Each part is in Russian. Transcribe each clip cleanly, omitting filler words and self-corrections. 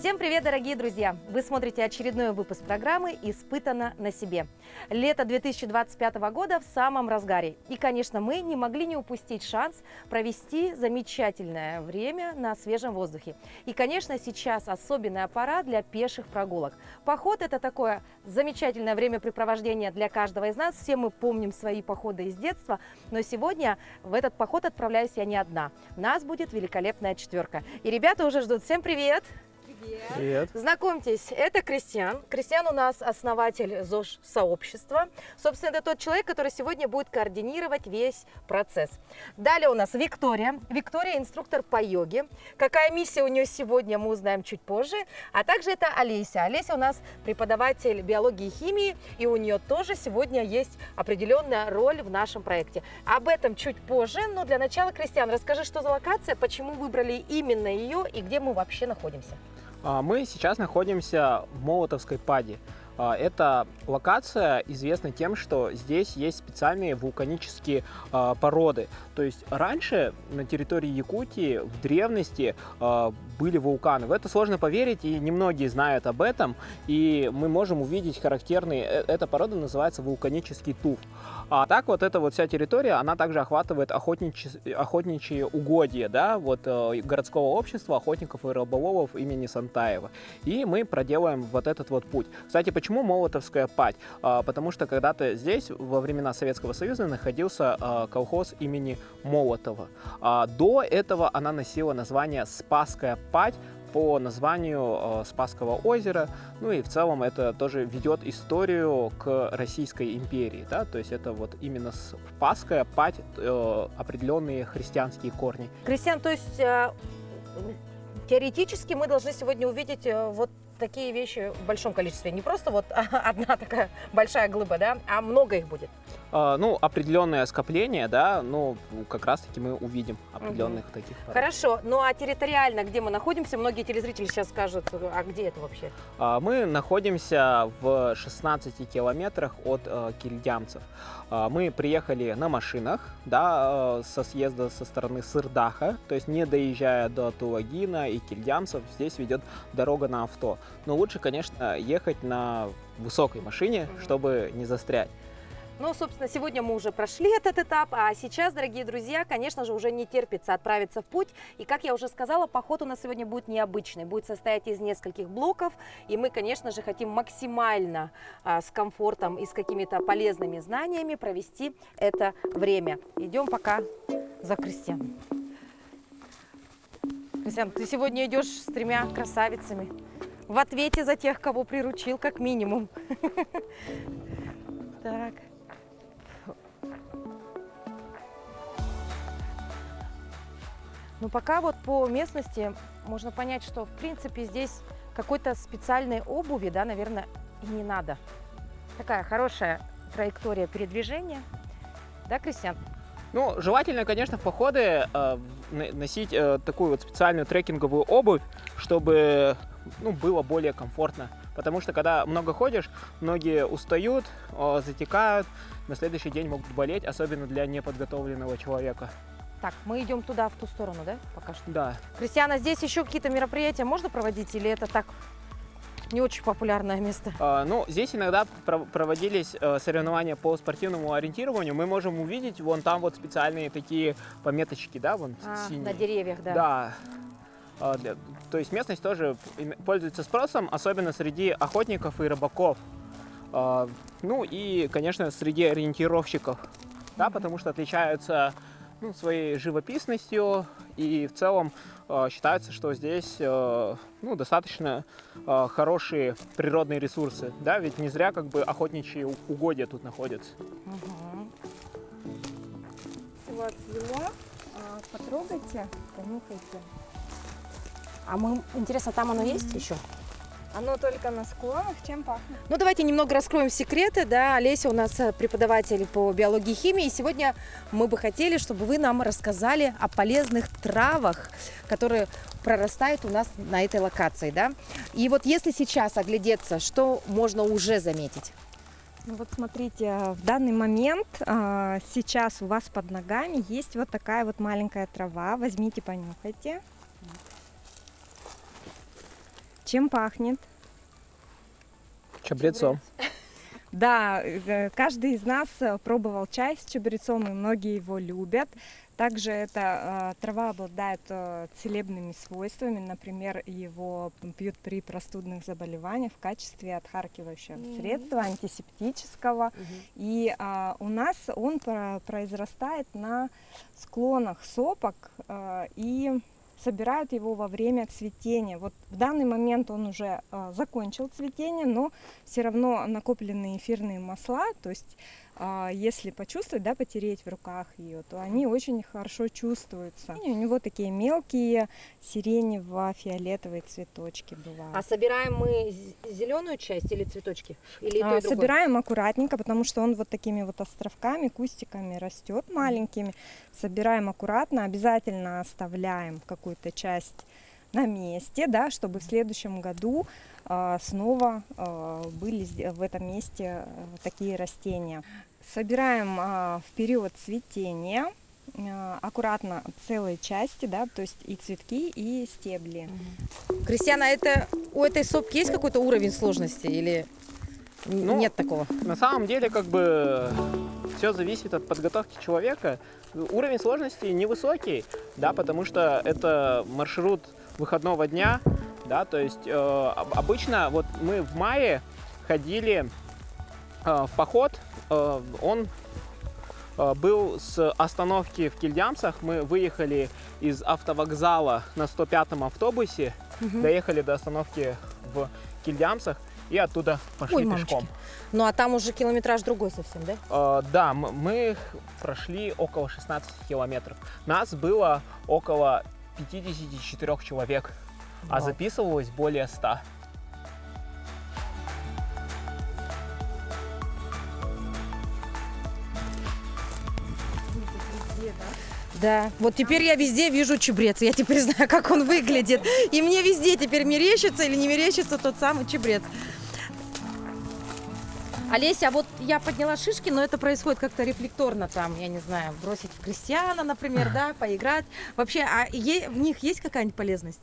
Всем привет, дорогие друзья! Вы смотрите очередной выпуск программы «Испытано на себе». Лето 2025 года в самом разгаре. И, конечно, мы не могли не упустить шанс провести замечательное время на свежем воздухе. И, конечно, сейчас особенная пора для пеших прогулок. Поход – это такое замечательное времяпрепровождение для каждого из нас. Все мы помним свои походы из детства. Но сегодня в этот поход отправляюсь я не одна. Нас будет великолепная четверка. И ребята уже ждут. Всем привет! Привет. Знакомьтесь, это Кристиан. Кристиан у нас основатель ЗОЖ-сообщества. Собственно, это тот человек, который сегодня будет координировать весь процесс. Далее у нас Виктория. Виктория – инструктор по йоге. Какая миссия у нее сегодня, мы узнаем чуть позже. А также это Олеся. Олеся у нас преподаватель биологии и химии, и у нее тоже сегодня есть определенная роль в нашем проекте. Об этом чуть позже, но для начала, Кристиан, расскажи, что за локация, почему выбрали именно ее и где мы вообще находимся. Мы сейчас находимся в Молотовской паде. Эта локация известна тем, что здесь есть специальные вулканические породы. То есть раньше на территории Якутии в древности были вулканы. В это сложно поверить, и немногие знают об этом. И мы можем увидеть характерный, эта порода называется вулканический туф. А так вот эта вот вся территория, она также охватывает охотничьи угодья, да, вот городского общества охотников и рыболовов имени Сантаева. И мы проделаем вот этот вот путь. Кстати, почему Молотовская падь? Потому что когда-то здесь во времена Советского Союза находился колхоз имени Молотова. До этого она носила название Спасская падь, по названию Спасского озера. Ну и в целом это тоже ведет историю к Российской империи. Да? То есть это вот именно Спасская падь, определенные христианские корни. Кристиан, то есть теоретически мы должны сегодня увидеть вот такие вещи в большом количестве. Не просто вот одна такая большая глыба, да, а много их будет. Ну, определенное скопление, да, ну, как раз-таки мы увидим определенных таких пород. Хорошо, ну а территориально, где мы находимся, многие телезрители сейчас скажут, а где это вообще? Мы находимся в 16 километрах от Кильдямцев. Мы приехали на машинах, да, со съезда со стороны Сырдаха, то есть не доезжая до Тулагина и Кильдямцев, здесь ведет дорога на авто. Но лучше, конечно, ехать на высокой машине, чтобы не застрять. Ну, собственно, сегодня мы уже прошли этот этап, а сейчас, дорогие друзья, конечно же, уже не терпится отправиться в путь. И, как я уже сказала, поход у нас сегодня будет необычный, будет состоять из нескольких блоков. И мы, конечно же, хотим максимально с комфортом и с какими-то полезными знаниями провести это время. Идем пока за Кристианом. Кристиан, ты сегодня идешь с 3 красавицами. В ответе за тех, кого приручил, как минимум. Так. Ну, пока вот по местности можно понять, что, в принципе, здесь какой-то специальной обуви, да, наверное, и не надо. Такая хорошая траектория передвижения. Да, Кристиан? Ну, желательно, конечно, в походы носить такую вот специальную трекинговую обувь, чтобы было более комфортно. Потому что, когда много ходишь, многие устают, затекают, на следующий день могут болеть, особенно для неподготовленного человека. Так, мы идем туда, в ту сторону, да, пока что? Да. Кристиан, а здесь еще какие-то мероприятия можно проводить, или это так не очень популярное место? Ну, здесь иногда проводились соревнования по спортивному ориентированию. Мы можем увидеть вон там вот специальные такие пометочки, да, вон синие. На деревьях, да. Да. То есть местность тоже пользуется спросом, особенно среди охотников и рыбаков. Ну и, конечно, среди ориентировщиков, да, потому что отличаются своей живописностью, и в целом считается, что здесь достаточно хорошие природные ресурсы, да, ведь не зря как бы охотничьи угодья тут находятся. Всего отцвело, потрогайте, понюхайте. А интересно, там оно есть еще? Оно только на склонах, чем пахнет? Ну, давайте немного раскроем секреты, да. Олеся у нас преподаватель по биологии и химии. И сегодня мы бы хотели, чтобы вы нам рассказали о полезных травах, которые прорастают у нас на этой локации, да. И вот если сейчас оглядеться, что можно уже заметить? Ну вот смотрите, в данный момент сейчас у вас под ногами есть вот такая вот маленькая трава. Возьмите, понюхайте. Чем пахнет? Чабрецом. Да, каждый из нас пробовал чай с чабрецом, и многие его любят. Также эта трава обладает целебными свойствами. Например, его пьют при простудных заболеваниях в качестве отхаркивающего средства, антисептического. И у нас он произрастает на склонах сопок, и собирают его во время цветения. Вот в данный момент он уже закончил цветение, но все равно накопленные эфирные масла, то есть если почувствовать, да, потереть в руках ее, то они очень хорошо чувствуются. И у него такие мелкие сиренево-фиолетовые цветочки бывают. А собираем мы зеленую часть или цветочки? Или и то, и другое? Собираем аккуратненько, потому что он вот такими вот островками, кустиками растет маленькими. Собираем аккуратно, обязательно оставляем какую-то часть на месте, да, чтобы в следующем году снова были в этом месте такие растения. Собираем в период цветения аккуратно целые части, да, то есть и цветки, и стебли. Кристиана, это у этой сопки есть какой-то уровень сложности или нет такого? На самом деле, как бы, все зависит от подготовки человека. Уровень сложности невысокий, да, потому что это маршрут выходного дня, да, то есть обычно вот мы в мае ходили в поход, он был с остановки в Кильдямсах, мы выехали из автовокзала на 105-м автобусе, доехали до остановки в Кильдямсах и оттуда пошли пешком. Ну а там уже километраж другой совсем, да? Да, мы прошли около 16 километров. Нас было около 54 человек, а записывалось более 100. Да, вот теперь я везде вижу чабрец, я теперь знаю, как он выглядит. И мне везде теперь мерещится или не мерещится тот самый чабрец. Олеся, вот я подняла шишки, но это происходит как-то рефлекторно, там, я не знаю, бросить в Кристиана, например, да, поиграть. Вообще, а в них есть какая-нибудь полезность?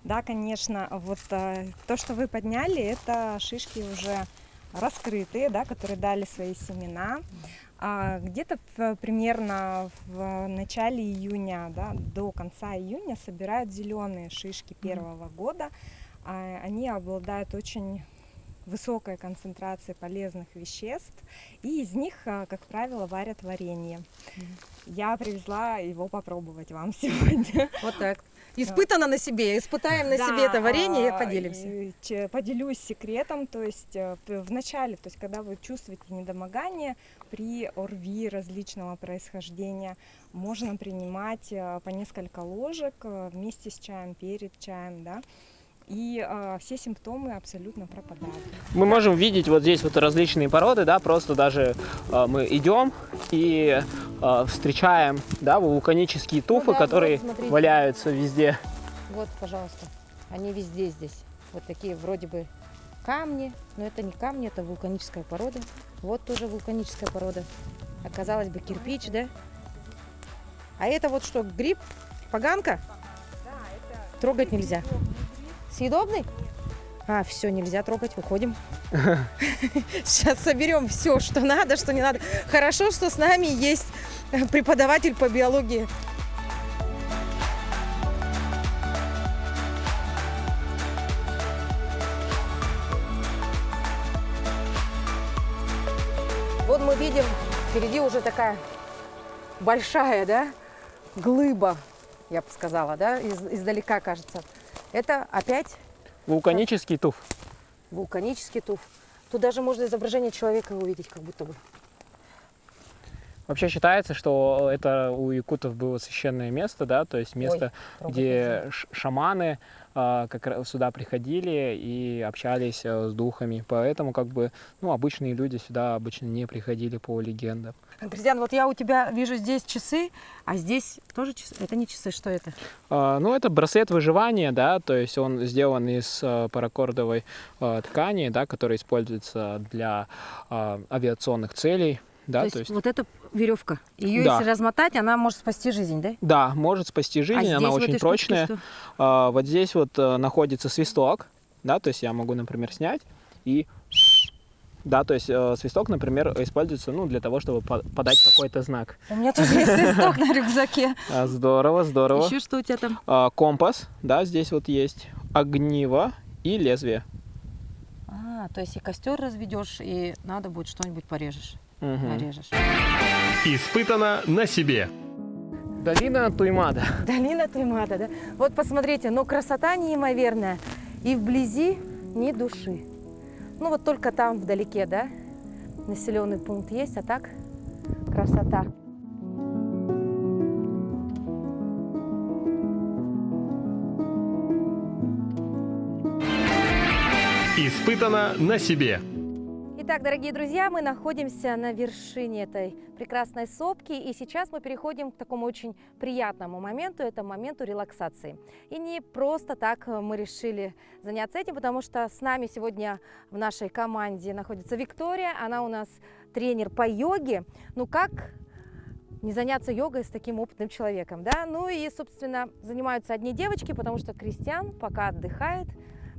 Да, конечно. Вот то, что вы подняли, это шишки уже раскрытые, да, которые дали свои семена. Где-то примерно в начале июня, да, до конца июня собирают зеленые шишки первого года. Они обладают очень высокой концентрацией полезных веществ, и из них, как правило, варят варенье. Я привезла его попробовать вам сегодня. Вот так. Испытано на себе, испытаем на себе это варенье и поделимся. Поделюсь секретом, то есть в начале, то есть когда вы чувствуете недомогание при ОРВИ различного происхождения, можно принимать по несколько ложек вместе с чаем, перед чаем, да, и все симптомы абсолютно пропадают. Мы можем видеть вот здесь вот различные породы, да, просто даже мы идем и встречаем, да, вулканические туфы, которые вот, валяются везде. Вот, пожалуйста, они везде здесь. Вот такие вроде бы камни, но это не камни, это вулканическая порода. Вот тоже вулканическая порода. Оказалось бы кирпич, да? А это вот что, гриб? Поганка? Да, это... Трогать нельзя. Съедобный? А, все, нельзя трогать, уходим. Сейчас соберем все, что надо, что не надо. Хорошо, что с нами есть преподаватель по биологии. Вот мы видим, впереди уже такая большая, да, глыба, я бы сказала, да, издалека кажется. Это опять вулканический туф. Вулканический туф. Тут даже можно изображение человека увидеть, как будто бы. Вообще считается, что это у якутов было священное место, да, то есть место, где шаманы как сюда приходили и общались с духами. Поэтому как бы, ну, обычные люди сюда обычно не приходили по легендам. Кристиан, вот я у тебя вижу здесь часы, а здесь тоже часы. Это не часы, что это? Ну, это браслет выживания, да, то есть он сделан из паракордовой ткани, да, которая используется для авиационных целей. Да, то есть вот эта веревка, ее если размотать, она может спасти жизнь, да? Да, может спасти жизнь, она очень прочная. Вот здесь вот находится свисток, да, то есть я могу, например, снять и, да, то есть свисток, например, используется, ну, для того, чтобы подать какой-то знак. У меня тоже есть свисток на рюкзаке. Здорово, здорово. Еще что у тебя там? Компас, да, здесь вот есть, огниво и лезвие. То есть и костер разведешь, и надо будет что-нибудь порежешь. Мгм. Нарежешь. Испытано на себе. Долина Туймада. Долина Туймада, да? Вот посмотрите, ну красота неимоверная. И вблизи ни души. Ну вот только там вдалеке, да, населенный пункт есть, а так красота. Испытано на себе. Итак, дорогие друзья, мы находимся на вершине этой прекрасной сопки, и сейчас мы переходим к такому очень приятному моменту, это моменту релаксации. И не просто так мы решили заняться этим, потому что с нами сегодня в нашей команде находится Виктория, она у нас тренер по йоге. Ну как не заняться йогой с таким опытным человеком, да? Ну и, собственно, занимаются одни девочки, потому что Кристиан пока отдыхает,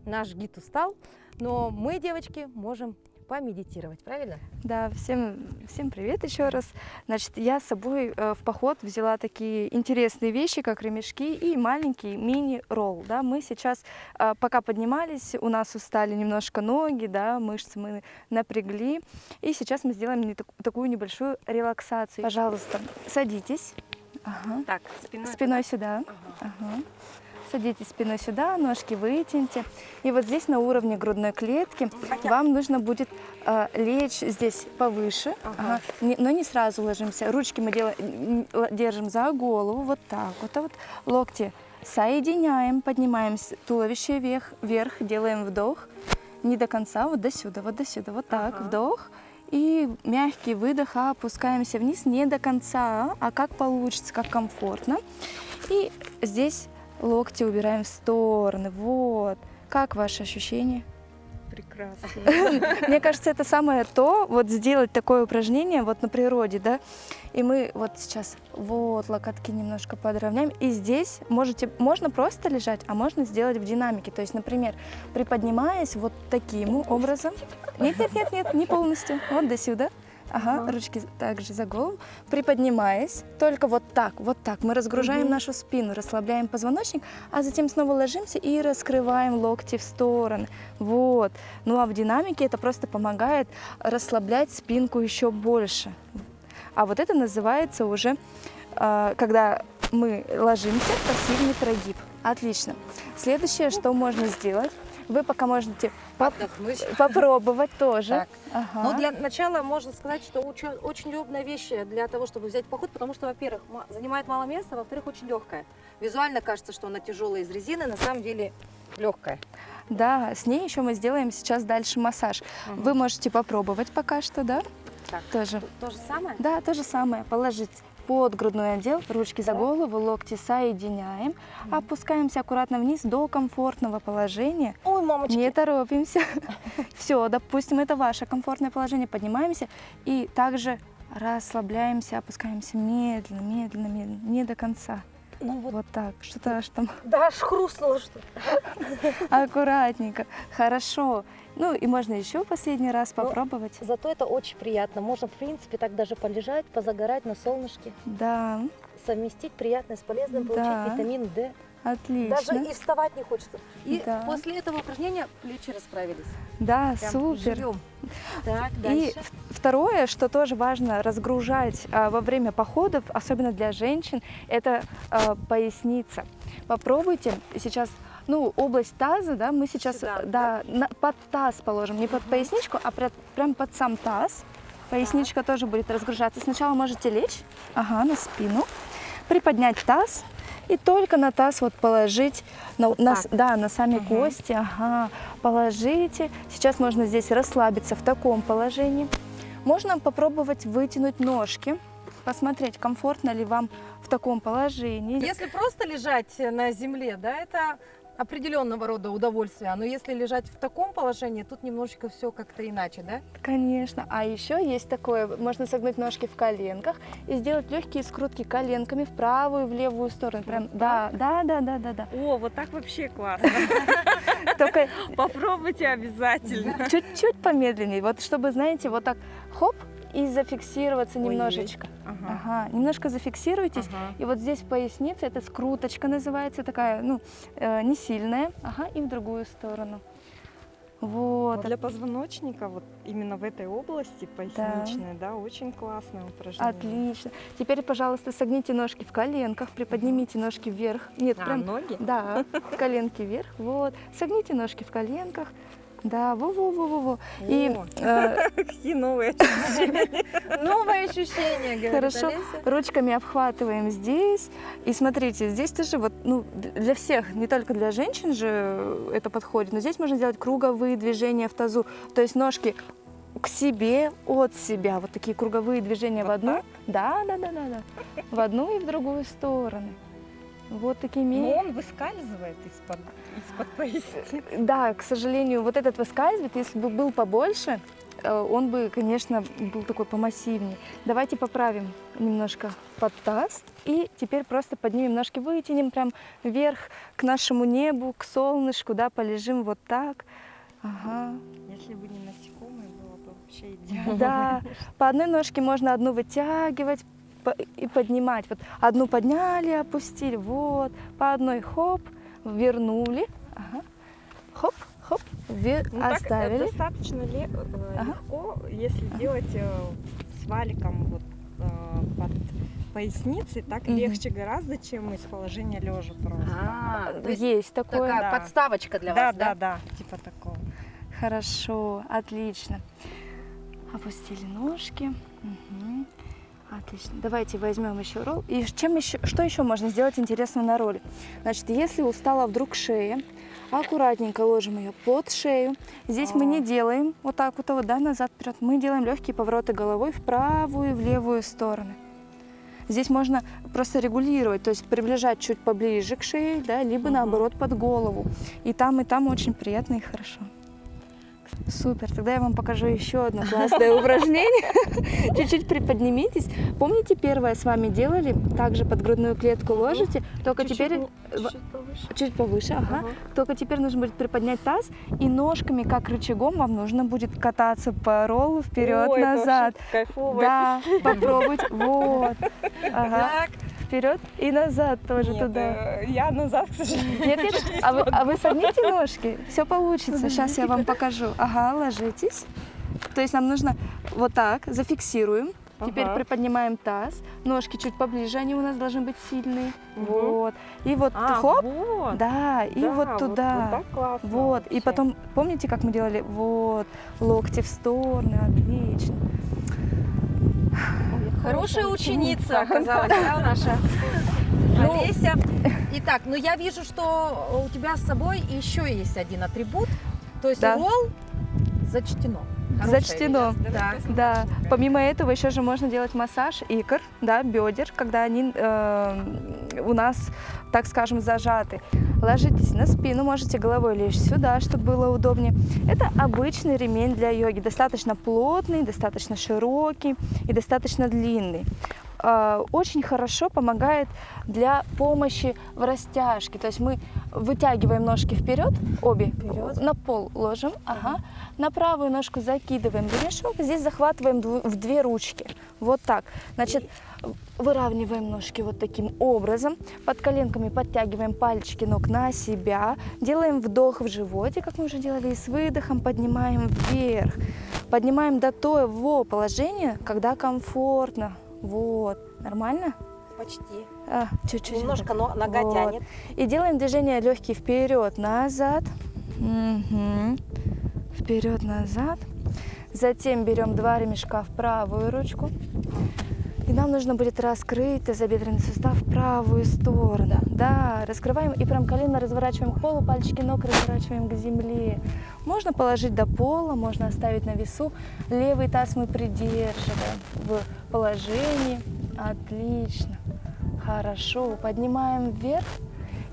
наш гид устал, но мы, девочки, можем помедитировать, правильно? Да, всем привет еще раз. Значит, я с собой в поход взяла такие интересные вещи, как ремешки и маленький мини-ролл. Да. Мы сейчас, пока поднимались, у нас устали немножко ноги, да, мышцы мы напрягли. И сейчас мы сделаем такую небольшую релаксацию. Пожалуйста, садитесь. Ага. Так, Спиной сюда. Ага. Садитесь спиной сюда, ножки вытяните. И вот здесь на уровне грудной клетки вам нужно будет лечь здесь повыше, но не сразу ложимся. Ручки мы держим за голову, вот так вот, а вот локти соединяем, поднимаем туловище вверх, делаем вдох, не до конца, вот до сюда, вот так, вдох. И мягкий выдох, опускаемся вниз, не до конца, а как получится, как комфортно. И здесь локти убираем в стороны. Вот. Как ваши ощущения? Прекрасно. Мне кажется, это самое то, вот сделать такое упражнение вот на природе, да. И мы вот сейчас вот локотки немножко подровняем. И здесь можно просто лежать, а можно сделать в динамике. То есть, например, приподнимаясь вот таким образом. Нет, не полностью. Вот до сюда. Ага, ручки также за голову. Приподнимаясь, только вот так. Мы разгружаем нашу спину, расслабляем позвоночник, а затем снова ложимся и раскрываем локти в стороны. Вот. Ну а в динамике это просто помогает расслаблять спинку еще больше. А вот это называется уже, когда мы ложимся, пассивный прогиб. Отлично. Следующее, что можно сделать, вы пока можете попробовать тоже. Ага. Ну, для начала можно сказать, что очень удобная вещь для того, чтобы взять поход, потому что, во-первых, занимает мало места, во-вторых, очень легкая. Визуально кажется, что она тяжелая из резины, на самом деле легкая. Да, с ней еще мы сделаем сейчас дальше массаж. Вы можете попробовать пока что, да? Так, тоже. То же самое? Да, то же самое. Положить под грудной отдел, ручки за голову, локти соединяем, опускаемся аккуратно вниз до комфортного положения. Ой, мамочки! Не торопимся. Все, допустим, это ваше комфортное положение. Поднимаемся и также расслабляемся, опускаемся медленно, не до конца. Ну, Вот так. Что-то аж там Да, аж хрустнуло что-то. аккуратненько. Хорошо. Ну и можно еще последний раз попробовать. Зато это очень приятно. Можно, в принципе, так даже полежать, позагорать на солнышке. Да, Совместить приятное с полезным, Да. получить витамин D. отлично. Даже и вставать не хочется. И Да. после этого упражнения плечи расправились. Да, Прям супер. живем. Так, И дальше. второе, что тоже важно разгружать во время походов, особенно для женщин, это поясница. Попробуйте сейчас, ну, область таза, да, мы сейчас Сюда, под таз положим, не под поясничку, а прям под сам таз. Поясничка тоже будет разгружаться. Сначала можете лечь, на спину, приподнять таз и только на таз вот положить, на сами кости, положите. Сейчас можно здесь расслабиться в таком положении. Можно попробовать вытянуть ножки, посмотреть, комфортно ли вам в таком положении. Если просто лежать на земле, да, это определенного рода удовольствие. Но если лежать в таком положении, тут немножечко все как-то иначе, да? Конечно. А еще есть такое, можно согнуть ножки в коленках и сделать легкие скрутки коленками в правую и в левую сторону. Прям, да. О, вот так вообще классно. Только Только Попробуйте обязательно. чуть-чуть помедленнее. Вот чтобы, знаете, вот так хоп и зафиксироваться Ой-ой. немножечко. Ага. Ага, немножко зафиксируйтесь. Ага. И вот здесь в пояснице, это скруточка называется, такая, ну, не сильная. Ага, и в другую сторону. Вот. Вот для позвоночника, вот именно в этой области поясничной, да, очень классное упражнение. Отлично. Теперь, пожалуйста, согните ножки в коленках, приподнимите ножки вверх. Нет, прям, ноги? да, коленки вверх. Вот. Согните ножки в коленках. Да, во-во-во-во-во. И Какие новые ощущения. Новое ощущение, говорит хорошо, Олеся. ручками обхватываем здесь. И смотрите, здесь тоже вот, ну, для всех, не только для женщин же это подходит, но здесь можно сделать круговые движения в тазу. То есть ножки к себе, от себя. Вот такие круговые движения в одну. Да. В одну и в другую сторону. Вот такими. Но он выскальзывает из-под поясницы. Да, к сожалению, вот этот выскальзывает. Если бы был побольше, он бы, конечно, был такой помассивнее. Давайте поправим немножко под таз. И теперь просто поднимем ножки, вытянем прям вверх к нашему небу, к солнышку, да, полежим вот так. Ага. Если бы не насекомые, было бы вообще идеально. Да, по одной ножке можно одну вытягивать и поднимать. Вот одну подняли, опустили, вот, по одной хоп, вернули, ага. Хоп, хоп, Ну, так оставили. достаточно Ага. легко, если делать с валиком вот, под поясницей, так Мгм. легче гораздо, чем из положения лежа просто. То есть Есть такое. такая да. подставочка для Да, вас, да? да, типа такого. Хорошо, отлично. Опустили ножки. Мгм. Отлично. Давайте возьмем еще ролл. И что еще можно сделать интересного на ролле? Значит, если устала вдруг шея, аккуратненько ложим ее под шею. Здесь мы не делаем вот так вот, да, назад, вперед. Мы делаем легкие повороты головой в правую и в левую стороны. Здесь можно просто регулировать, то есть приближать чуть поближе к шее, да, либо наоборот под голову. И там очень приятно и хорошо. Супер, тогда я вам покажу еще одно классное упражнение. Чуть-чуть приподнимитесь. Помните, первое с вами делали? Также под грудную клетку ложите, только теперь чуть повыше. Ага. Только теперь нужно будет приподнять таз, и ножками, как рычагом, вам нужно будет кататься по роллу вперед-назад. Кайфово. Да, попробуйте. Вот. Ага. Так, Вперед и назад тоже Нет, туда. я назад, к сожалению. Нет, а вы согните ножки, все получится. Сейчас я вам покажу. Ага, ложитесь. То есть нам нужно вот так, зафиксируем. Теперь Ага. приподнимаем таз, ножки чуть поближе, они у нас должны быть сильные. Мгм. Вот. И вот хоп, вот. да, и Да, вот туда. Вот, так классно. Вот. И вообще. потом, помните, как мы делали? Вот, локти в стороны, отлично. хорошая ученица оказалась, да, наша Олеся. Итак, ну я вижу, что у тебя с собой еще есть один атрибут, то есть Да. ролл зачтено. Хорошая Зачтено. вещь. Да. Да, помимо этого еще же можно делать массаж икр, да, бедер, когда они у нас, так скажем, зажаты. Ложитесь на спину, можете головой лечь сюда, чтобы было удобнее. Это обычный ремень для йоги, достаточно плотный, достаточно широкий и достаточно длинный. Очень хорошо помогает для помощи в растяжке. То есть мы вытягиваем ножки вперед, обе, на пол ложим, ага. На правую ножку закидываем ремешок, здесь захватываем в две ручки. Вот так. Значит, выравниваем ножки вот таким образом. Под коленками подтягиваем пальчики ног на себя. Делаем вдох в животе, как мы уже делали, и с выдохом поднимаем вверх. Поднимаем до того положения, когда комфортно. Вот. Нормально? Почти. Чуть-чуть. Немножко нога Вот. тянет. И делаем движение легкие вперед, назад. Вперед, назад. Затем берем два ремешка в правую ручку. И нам нужно будет раскрыть тазобедренный сустав в правую сторону. Да, раскрываем и прям колено разворачиваем к полу, пальчики ног разворачиваем к земле. Можно положить до пола, можно оставить на весу. Левый таз мы придерживаем в положении. Отлично. Хорошо. Поднимаем вверх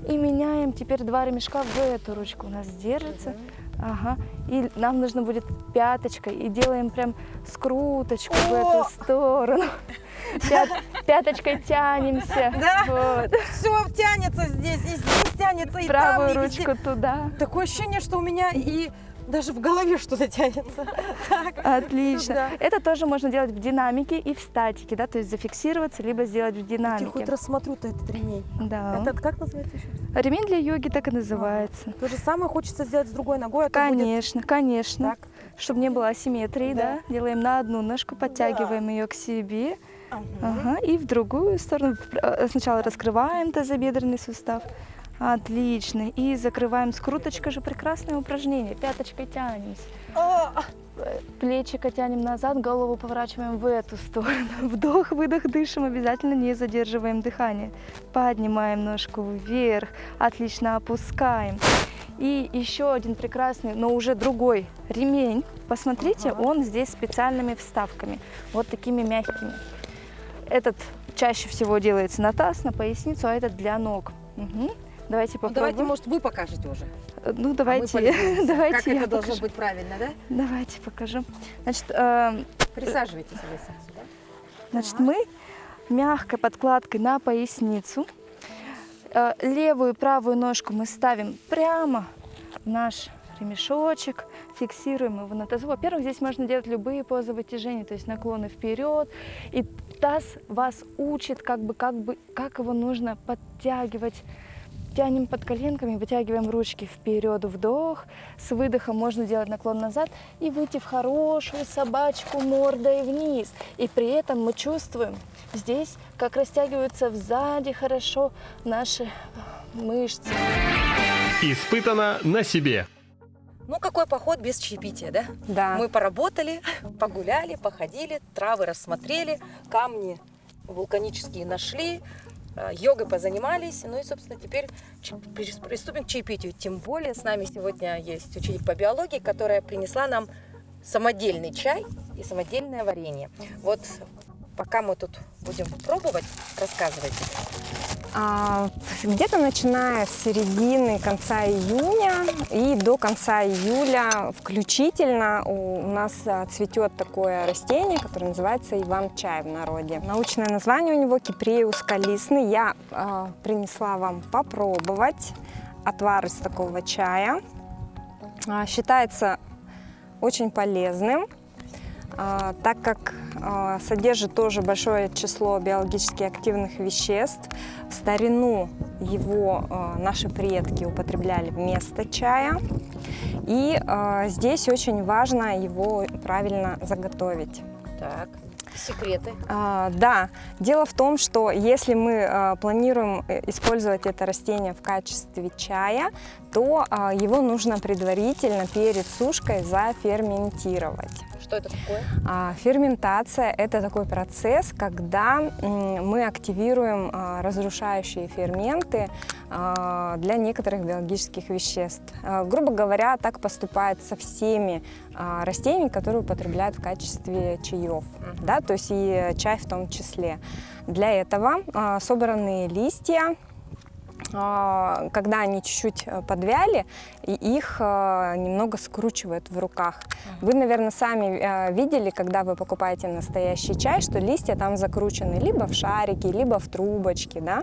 и меняем. Теперь два ремешка в эту ручку у нас держится. Ага. И нам нужно будет пяточкой. И делаем прям скруточку в эту сторону. Пяточкой тянемся. Да? Вот. Все тянется здесь, и здесь тянется, и Правую там, и везде. ручку туда. Такое ощущение, что у меня и даже в голове что-то тянется. Так, Отлично. сюда. Это тоже можно делать в динамике и в статике, да, то есть зафиксироваться, либо сделать в Я хоть динамике. рассмотрю-то этот ремень. Да. Этот как называется еще? Ремень для йоги так и называется. То же самое хочется сделать с другой ногой, а то будет Конечно, конечно. так. Чтобы не было асимметрии, да. Делаем на одну ножку, подтягиваем ее к себе. Ага, и в другую сторону. Сначала раскрываем тазобедренный сустав. Отлично. И закрываем скруточкой же. Прекрасное упражнение. Пяточкой тянемся. Плечико тянем назад, голову поворачиваем в эту сторону. Вдох, выдох, дышим. Обязательно не задерживаем дыхание. Поднимаем ножку вверх. Отлично опускаем. И еще один прекрасный, но уже другой ремень. Посмотрите, он здесь специальными вставками. Вот такими мягкими. Этот чаще всего делается на таз, на поясницу, а этот для ног. Угу. Давайте попробуем. Давайте, может, вы покажете уже. Ну, давайте, полюбуемся. давайте Как я это должно покажу. быть правильно, да? Давайте покажу. Значит, Присаживайтесь, Алиса, сюда. значит, мы мягкой подкладкой на поясницу. Левую и правую ножку мы ставим прямо в наш ремешочек, фиксируем его на тазу. Во-первых, здесь можно делать любые позы вытяжения, то есть наклоны вперед. И таз вас учит, как его нужно подтягивать. Тянем под коленками, вытягиваем ручки вперед, вдох. С выдохом можно делать наклон назад и выйти в хорошую собачку мордой вниз. И при этом мы чувствуем здесь, как растягиваются сзади хорошо наши мышцы. Испытано на себе. Ну, какой поход без чаепития, да? Да. Мы поработали, погуляли, походили, травы рассмотрели, камни вулканические нашли, йогой позанимались. Ну и, собственно, теперь приступим к чаепитию. Тем более с нами сегодня есть ученик по биологии, которая принесла нам самодельный чай и самодельное варенье. Вот пока мы тут будем пробовать, рассказывайте. Где-то начиная с середины, конца июня и до конца июля включительно у нас цветет такое растение, которое называется иван-чай в народе. Научное название у него кипреус калисный. Я принесла вам попробовать отвар из такого чая. Считается очень полезным, так как содержит тоже большое число биологически активных веществ. В старину его наши предки употребляли вместо чая. И здесь очень важно его правильно заготовить. Так, секреты. Да, дело в том, что если мы планируем использовать это растение в качестве чая, то его нужно предварительно перед сушкой заферментировать. Что это такое? Ферментация – это такой процесс, когда мы активируем разрушающие ферменты для некоторых биологических веществ. Грубо говоря, так поступает со всеми растениями, которые употребляют в качестве чаев, да, то есть и чай в том числе. Для этого собранные листья, когда они чуть-чуть подвяли, и их немного скручивают в руках. Вы, наверное, сами видели, когда вы покупаете настоящий чай, что листья там закручены либо в шарики, либо в трубочки, да?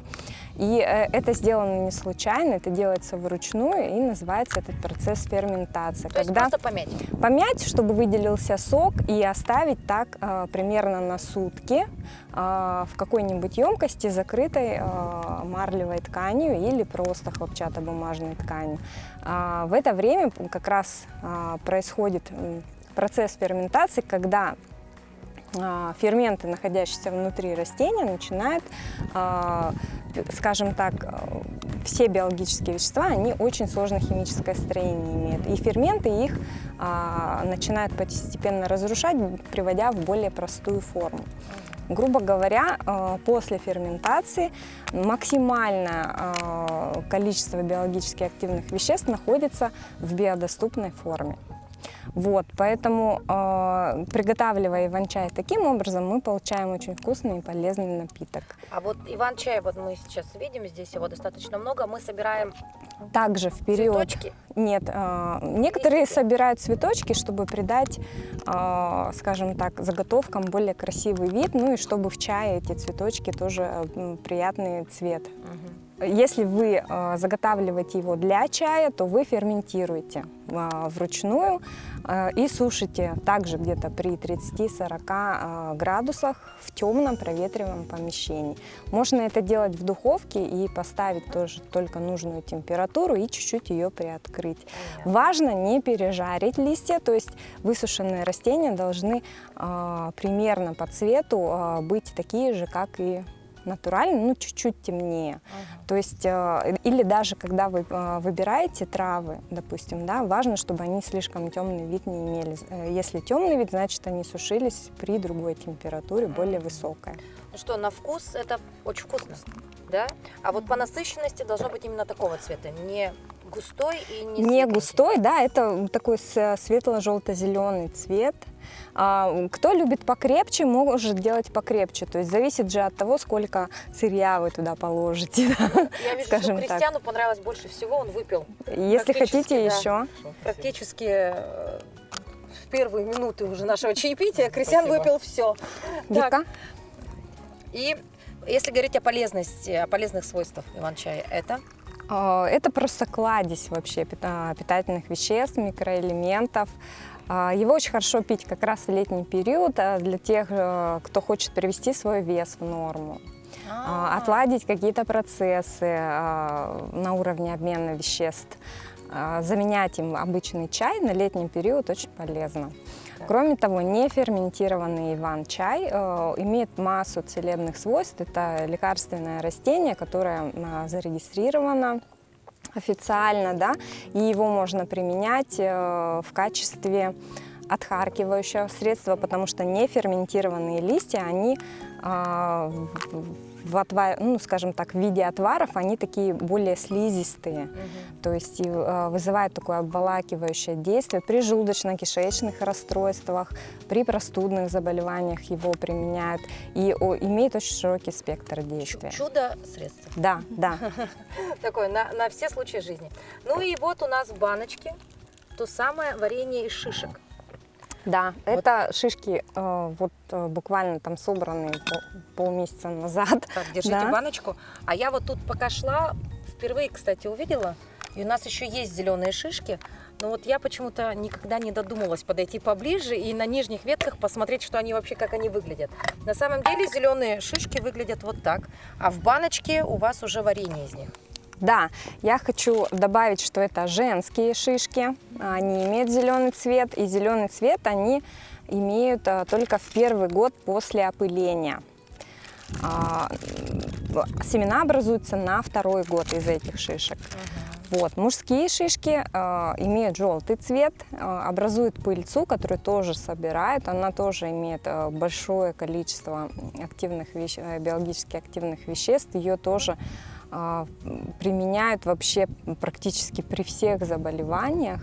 И это сделано не случайно, это делается вручную, и называется этот процесс ферментации. То есть просто помять? Помять, чтобы выделился сок, и оставить так примерно на сутки в какой-нибудь емкости, закрытой марлевой тканью или просто хлопчатобумажной тканью. В это время как раз происходит процесс ферментации, когда ферменты, находящиеся внутри растения, начинают, скажем так, все биологические вещества, они очень сложное химическое строение имеют. И ферменты их начинают постепенно разрушать, приводя в более простую форму. Грубо говоря, после ферментации максимальное количество биологически активных веществ находится в биодоступной форме. Вот, поэтому, приготавливая иван-чай таким образом, мы получаем очень вкусный и полезный напиток. А вот иван-чай, вот мы сейчас видим, здесь его достаточно много. Мы собираем Также в период... цветочки. Нет, некоторые Листики. собирают цветочки, чтобы придать, скажем так, заготовкам более красивый вид, ну и чтобы в чае эти цветочки тоже приятный цвет. Если вы заготавливаете его для чая, то вы ферментируете вручную и сушите также где-то при 30-40 градусах в темном проветриваемом помещении. Можно это делать в духовке и поставить тоже только нужную температуру и чуть-чуть ее приоткрыть. Важно не пережарить листья, то есть высушенные растения должны примерно по цвету быть такие же, как и натуральные, ну чуть-чуть темнее. То есть, или даже когда вы выбираете травы, допустим, да, важно, чтобы они слишком темный вид не имели. Если темный вид, значит, они сушились при другой температуре, более высокой. Ну что, на вкус это очень вкусно, да? А вот по насыщенности должно быть именно такого цвета, не густой и не Не светленький. густой, да, это такой светло-желто-зеленый цвет. Кто любит покрепче, может делать покрепче. То есть зависит же от того, сколько сырья вы туда положите. Да? Я вижу, скажем что так. Кристиану понравилось больше всего, он выпил Если практически, хотите да. еще. практически в первые минуты уже нашего чаепития. Кристиан Спасибо. выпил все. Вика? И если говорить о полезности, о полезных свойствах иван-чая, Это просто кладезь вообще питательных веществ, микроэлементов. Его очень хорошо пить как раз в летний период для тех, кто хочет привести свой вес в норму, отладить какие-то процессы на уровне обмена веществ. Заменять им обычный чай на летний период очень полезно. Кроме того, неферментированный иван-чай имеет массу целебных свойств. Это лекарственное растение, которое зарегистрировано официально, да, и его можно применять в качестве отхаркивающего средства, потому что неферментированные листья, они скажем так, в виде отваров, они такие более слизистые, то есть вызывают такое обволакивающее действие при желудочно-кишечных расстройствах, при простудных заболеваниях его применяют, и имеет очень широкий спектр действия. чудо-средство. Да, да. Такое на все случаи жизни. Ну и вот у нас в баночке то самое варенье из шишек. Да, это шишки буквально там собранные полмесяца назад. Так, держите Да. баночку. А я вот тут пока шла, впервые, кстати, увидела, и у нас еще есть зеленые шишки, но вот я почему-то никогда не додумалась подойти поближе и на нижних ветках посмотреть, что они вообще, как они выглядят. На самом деле зеленые шишки выглядят вот так, а в баночке у вас уже варенье из них. Да, я хочу добавить, что это женские шишки, они имеют зеленый цвет, и зеленый цвет они имеют только в первый год после опыления. Семена образуются на второй год из этих шишек. Вот. Мужские шишки имеют желтый цвет, образуют пыльцу, которую тоже собирают. Она тоже имеет большое количество биологически активных веществ. Ее тоже применяют вообще практически при всех заболеваниях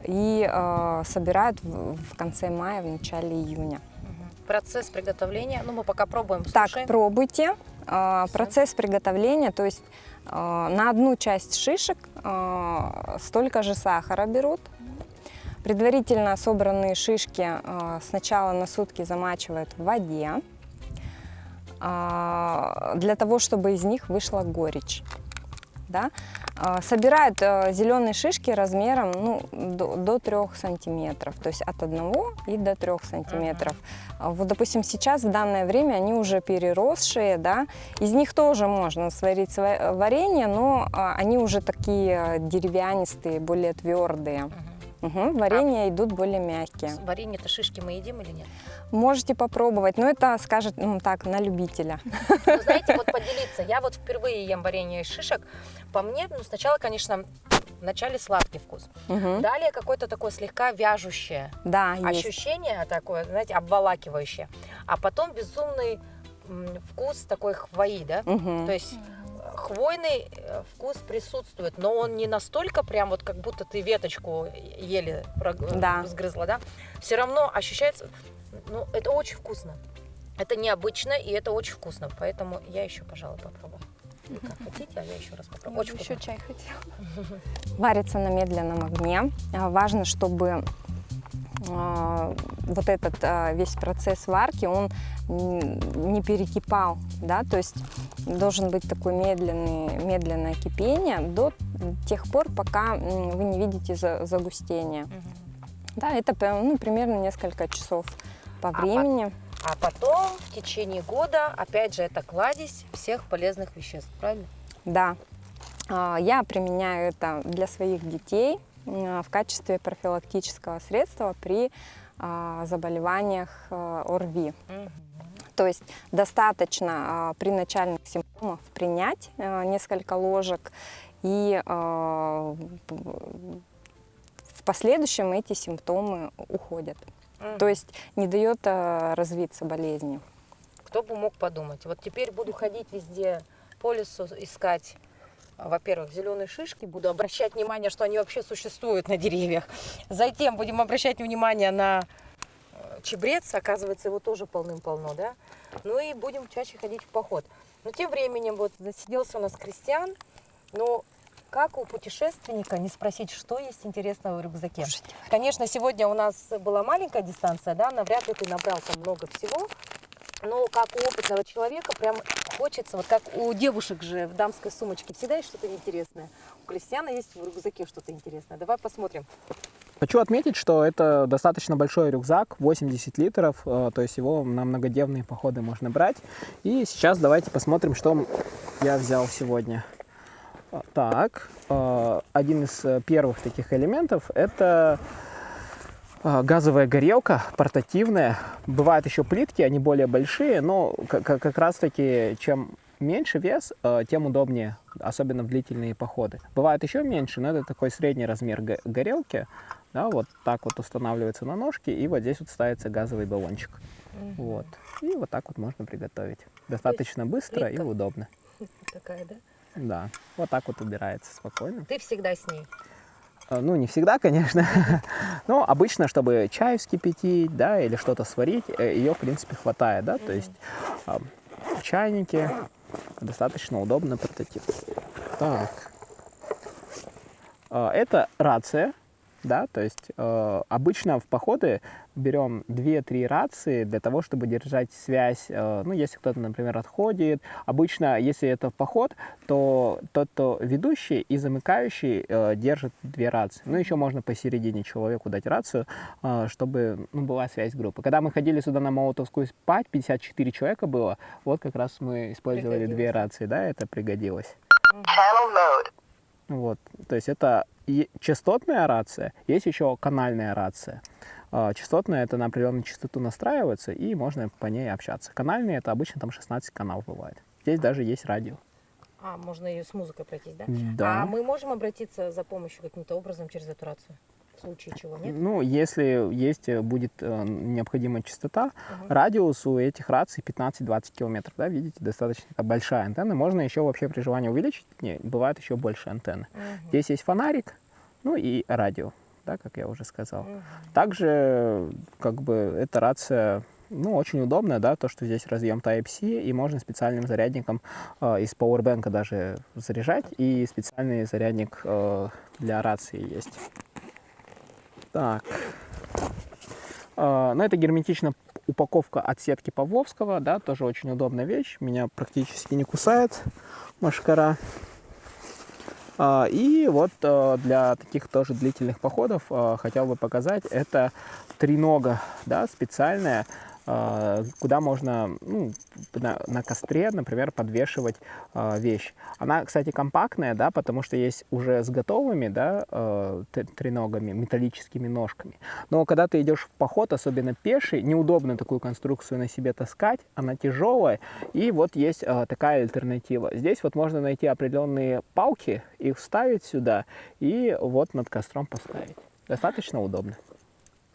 и собирают в конце мая, в начале июня. Процесс приготовления, ну мы пока пробуем, Так, слушаем. пробуйте. Процесс приготовления, то есть на одну часть шишек столько же сахара берут. Предварительно собранные шишки сначала на сутки замачивают в воде, для того, чтобы из них вышла горечь. Да? Собирают зеленые шишки размером до 3 сантиметров, то есть от 1 и до 3 сантиметров. Вот, допустим, сейчас, в данное время, они уже переросшие, да? Из них тоже можно сварить варенье, но они уже такие деревянистые, более твердые. Варенья идут более мягкие. Варенье-то шишки мы едим или нет? Можете попробовать, но это, скажем так, на любителя. Ну, знаете, вот поделиться. Я вот впервые ем варенье из шишек. По мне, сначала, конечно, в начале сладкий вкус. Далее какое-то такое слегка вяжущее Да, есть. ощущение такое, знаете, обволакивающее. А потом безумный вкус такой хвои, да? То есть хвойный вкус присутствует, но он не настолько прям вот как будто ты веточку еле Да. сгрызла, да? Все равно ощущается, ну, это очень вкусно. Это необычно, и это очень вкусно, поэтому я еще, пожалуй, попробую. Вы как хотите, а я еще раз попробую. Очень Еще вкусно. чай хотела. Варится на медленном огне. Важно, чтобы вот этот весь процесс варки, он не перекипал, да, то есть должен быть такое медленное кипение до тех пор, пока вы не видите загустения. Да, это примерно несколько часов по времени. А потом в течение года, опять же, это кладезь всех полезных веществ, правильно? Да, я применяю это для своих детей в качестве профилактического средства при заболеваниях ОРВИ. То есть достаточно при начальных симптомах принять несколько ложек, и в последующем эти симптомы уходят. То есть не дает развиться болезни. Кто бы мог подумать. Вот теперь буду ходить везде по лесу, искать, во-первых, зеленые шишки, буду обращать внимание, что они вообще существуют на деревьях. Затем будем обращать внимание на чебрец, оказывается, его тоже полным-полно, да? Ну и будем чаще ходить в поход. Но тем временем вот засиделся у нас Кристиан, но как у путешественника не спросить, что есть интересного в рюкзаке? Конечно, сегодня у нас была маленькая дистанция, да, навряд ли ты набрал там много всего, но как у опытного человека прям хочется, вот как у девушек же в дамской сумочке всегда есть что-то интересное. У Кристиана есть в рюкзаке что-то интересное. Давай посмотрим. Хочу отметить, что это достаточно большой рюкзак, 80 литров, то есть его на многодневные походы можно брать. И сейчас давайте посмотрим, что я взял сегодня. Так, один из первых таких элементов — это газовая горелка, портативная. Бывают еще плитки, они более большие, но как раз таки чем меньше вес, тем удобнее, особенно в длительные походы. Бывает еще меньше, но это такой средний размер горелки. Да, вот так вот устанавливается на ножки, и вот здесь вот ставится газовый баллончик. Вот. И вот так вот можно приготовить. Достаточно быстро и удобно. Такая, да? Да, вот так вот убирается спокойно. Ты всегда с ней. Ну, не всегда, конечно, но обычно, чтобы чай вскипятить, да, или что-то сварить, ее, в принципе, хватает, да, то есть в чайнике достаточно удобно портатив. Так, это рация. Да, то есть обычно в походы берем 2-3 рации для того, чтобы держать связь. Ну, если кто-то, например, отходит. Обычно, если это поход, то тот, кто ведущий и замыкающий, держит 2 рации. Ну, еще можно посередине человеку дать рацию, чтобы была связь группы. Когда мы ходили сюда на Молотовскую спать, 54 человека было, вот как раз мы использовали 2 рации, да, это пригодилось. Вот, то есть это и частотная рация, есть еще канальная рация. Частотная — это на определенную частоту настраивается, и можно по ней общаться. Канальная — это обычно там 16 каналов бывает. Здесь даже есть радио. А, можно ее с музыкой пройтись, да? Да. А мы можем обратиться за помощью каким-то образом через эту рацию? В случае чего, нет? Ну, если есть, будет необходимая частота, радиус у этих раций 15-20 километров, да, видите, достаточно большая антенна. Можно еще вообще при желании увеличить, бывает еще больше антенны. Здесь есть фонарик, ну и радио, да, как я уже сказал. Также, как бы, эта рация, ну, очень удобная, да, то, что здесь разъем Type-C, и можно специальным зарядником из Powerbank даже заряжать, и специальный зарядник для рации есть. Так, ну, это герметичная упаковка от сетки Павловского, да, тоже очень удобная вещь, меня практически не кусает мошкара. И вот для таких тоже длительных походов хотел бы показать, это тренога, да, специальная, куда можно, ну, на костре, например, подвешивать вещь. Она, кстати, компактная, да, потому что есть уже с готовыми, да, треногами, металлическими ножками. Но когда ты идешь в поход, особенно пеший, неудобно такую конструкцию на себе таскать, она тяжелая, и вот есть такая альтернатива. Здесь вот можно найти определенные палки, их вставить сюда и вот над костром поставить. Достаточно удобно.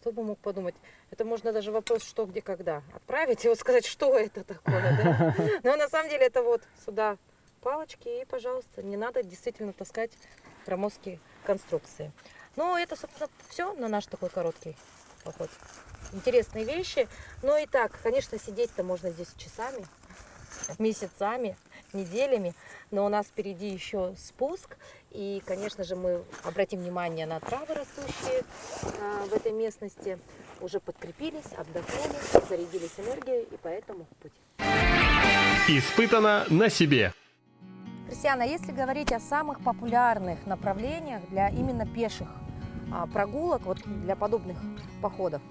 Кто бы мог подумать, это можно даже вопрос «что, где, когда» отправить и вот сказать, что это такое, да? Но на самом деле это вот сюда палочки и, пожалуйста, не надо действительно таскать громоздкие конструкции. Ну, это, собственно, все на наш такой короткий поход. Интересные вещи. Но и так, конечно, сидеть-то можно здесь часами, месяцами, неделями. Но у нас впереди еще спуск. И, конечно же, мы обратим внимание на травы, растущие в этой местности. Уже подкрепились, отдохнули, зарядились энергией, и поэтому в путь. Испытано на себе. Кристиана, если говорить о самых популярных направлениях для именно пеших прогулок, вот для подобных походов?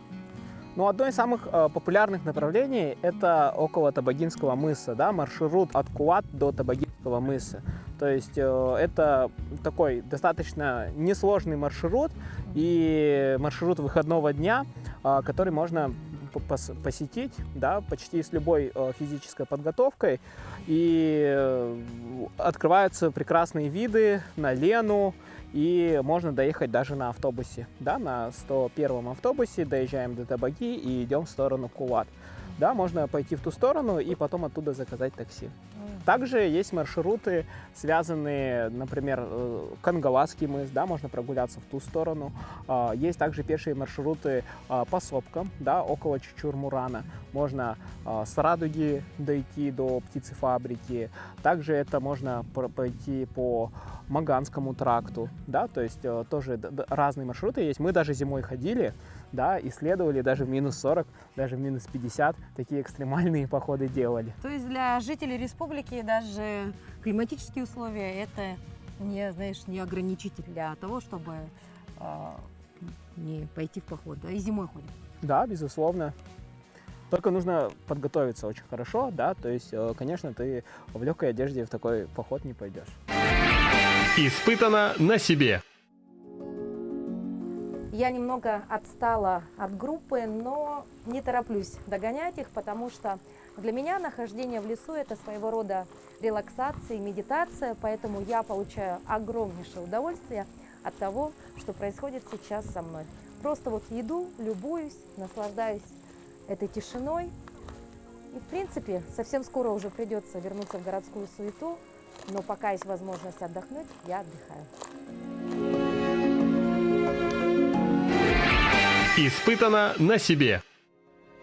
Ну, одно из самых популярных направлений – это около Табагинского мыса, да, маршрут от Кулат до Табагинского мыса. То есть это такой достаточно несложный маршрут и маршрут выходного дня, который можно посетить, да, почти с любой физической подготовкой. И открываются прекрасные виды на Лену, и можно доехать даже на автобусе. Да, на 101-м автобусе доезжаем до Табаги и идем в сторону Кулат. Да, можно пойти в ту сторону и потом оттуда заказать такси. Также есть маршруты, связанные, например, Кангаласский мыс, да, можно прогуляться в ту сторону. Есть также пешие маршруты по сопкам, да, около Чучур-Мурана. Можно с Радуги дойти до птицефабрики. Также это можно пойти по Маганскому тракту, да, то есть тоже разные маршруты есть. Мы даже зимой ходили, да, исследовали, даже в минус 40, даже в минус 50 такие экстремальные походы делали. То есть для жителей республики даже климатические условия это не, знаешь, не ограничитель для того, чтобы не пойти в поход, да, и зимой ходят. Да, безусловно. Только нужно подготовиться очень хорошо, да, то есть, конечно, ты в легкой одежде в такой поход не пойдешь. Испытано на себе. Я немного отстала от группы, но не тороплюсь догонять их, потому что для меня нахождение в лесу – это своего рода релаксация и медитация, поэтому я получаю огромнейшее удовольствие от того, что происходит сейчас со мной. Просто вот иду, любуюсь, наслаждаюсь этой тишиной. И, в принципе, совсем скоро уже придется вернуться в городскую суету, но пока есть возможность отдохнуть, я отдыхаю. Испытано на себе.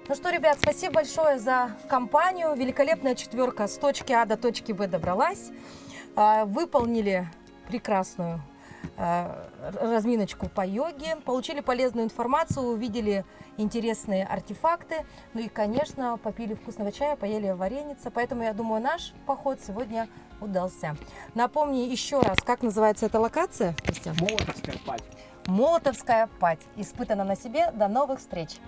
Ну что, ребят, спасибо большое за компанию. Великолепная четверка с точки А до точки Б добралась. Выполнили прекрасную разминочку по йоге, получили полезную информацию, увидели интересные артефакты, ну и, конечно, попили вкусного чая, поели вареница. Поэтому, я думаю, наш поход сегодня удался. Напомни еще раз, как называется эта локация, Кристиан? Молотовская падь. Молотовская падь. Испытано на себе. До новых встреч!